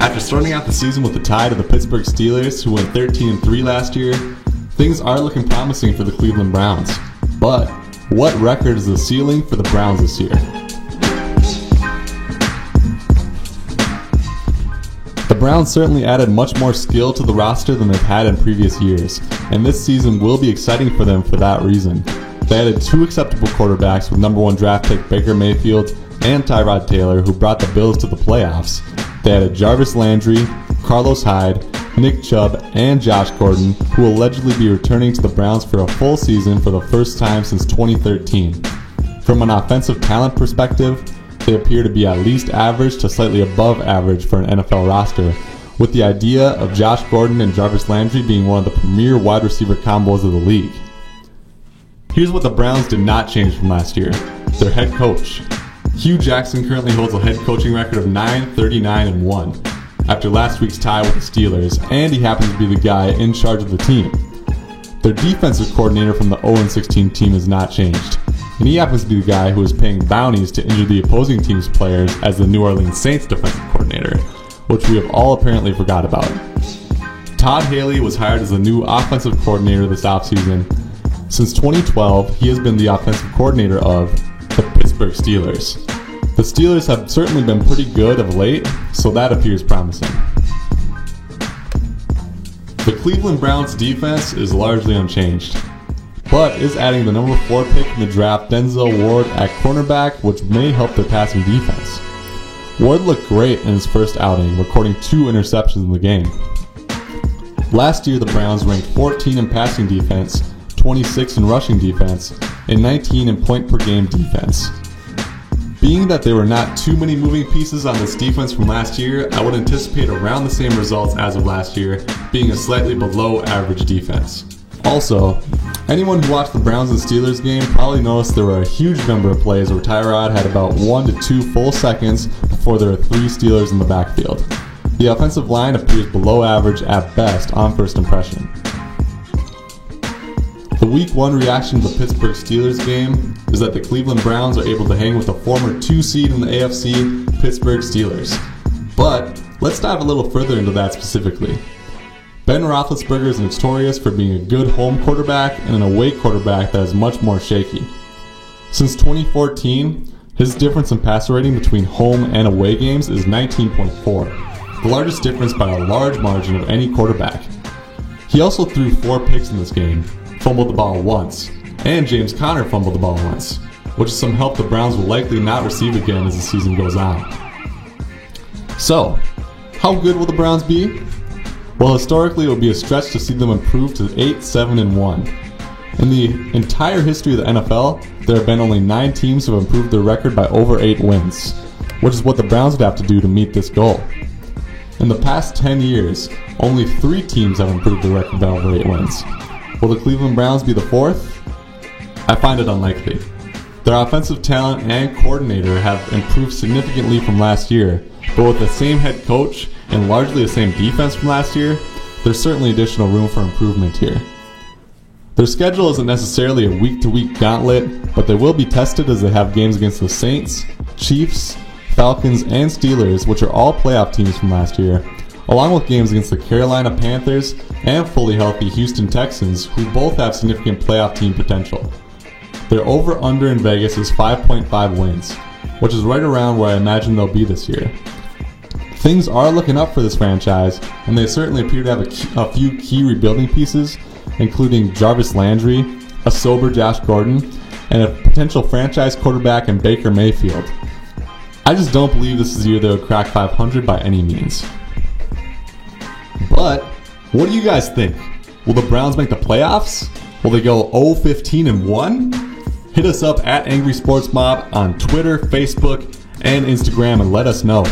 After starting out the season with the tie to the Pittsburgh Steelers, who went 13-3 last year, things are looking promising for the Cleveland Browns. But what record is the ceiling for the Browns this year? The Browns certainly added much more skill to the roster than they've had in previous years, and this season will be exciting for them for that reason. They added 2 acceptable quarterbacks with number 1 draft pick Baker Mayfield and Tyrod Taylor, who brought the Bills to the playoffs. They added Jarvis Landry, Carlos Hyde, Nick Chubb, and Josh Gordon, who will allegedly be returning to the Browns for a full season for the first time since 2013. From an offensive talent perspective, they appear to be at least average to slightly above average for an NFL roster, with the idea of Josh Gordon and Jarvis Landry being one of the premier wide receiver combos of the league. Here's what the Browns did not change from last year: their head coach. Hugh Jackson currently holds a head coaching record of 9-39-1 after last week's tie with the Steelers, and he happens to be the guy in charge of the team. Their defensive coordinator from the 0-16 team has not changed, and he happens to be the guy who is paying bounties to injure the opposing team's players as the New Orleans Saints defensive coordinator, which we have all apparently forgot about. Todd Haley was hired as the new offensive coordinator this offseason. Since 2012, he has been the offensive coordinator of the Pittsburgh Steelers. The Steelers have certainly been pretty good of late, so that appears promising. The Cleveland Browns defense is largely unchanged, but is adding the number 4 pick in the draft, Denzel Ward, at cornerback, which may help their passing defense. Ward looked great in his first outing, recording 2 interceptions in the game. Last year, the Browns ranked 14 in passing defense, 26 in rushing defense, and 19 in point-per-game defense. Being that there were not too many moving pieces on this defense from last year, I would anticipate around the same results as of last year, being a slightly below average defense. Also, anyone who watched the Browns and Steelers game probably noticed there were a huge number of plays where Tyrod had about 1 to 2 full seconds before there were 3 Steelers in the backfield. The offensive line appears below average at best on first impression. The Week 1 reaction to the Pittsburgh Steelers game is that the Cleveland Browns are able to hang with the former 2 seed in the AFC, Pittsburgh Steelers. But let's dive a little further into that specifically. Ben Roethlisberger is notorious for being a good home quarterback and an away quarterback that is much more shaky. Since 2014, his difference in passer rating between home and away games is 19.4, the largest difference by a large margin of any quarterback. He also threw 4 picks in this game, fumbled the ball once, and James Conner fumbled the ball once, which is some help the Browns will likely not receive again as the season goes on. So, how good will the Browns be? Well, historically it would be a stretch to see them improve to 8-7-1. In the entire history of the NFL, there have been only 9 teams who have improved their record by over 8 wins, which is what the Browns would have to do to meet this goal. In the past 10 years, only 3 teams have improved their record by over 8 wins. Will the Cleveland Browns be the 4th? I find it unlikely. Their offensive talent and coordinator have improved significantly from last year, but with the same head coach and largely the same defense from last year, there's certainly additional room for improvement here. Their schedule isn't necessarily a week-to-week gauntlet, but they will be tested as they have games against the Saints, Chiefs, Falcons, and Steelers, which are all playoff teams from last year, along with games against the Carolina Panthers and fully healthy Houston Texans, who both have significant playoff team potential. Their over-under in Vegas is 5.5 wins, which is right around where I imagine they'll be this year. Things are looking up for this franchise, and they certainly appear to have a few key rebuilding pieces, including Jarvis Landry, a sober Josh Gordon, and a potential franchise quarterback in Baker Mayfield. I just don't believe this is the year they would crack 500 by any means. But what do you guys think? Will the Browns make the playoffs? Will they go 0-15-1? Hit us up at Angry Sports Mob on Twitter, Facebook, and Instagram and let us know.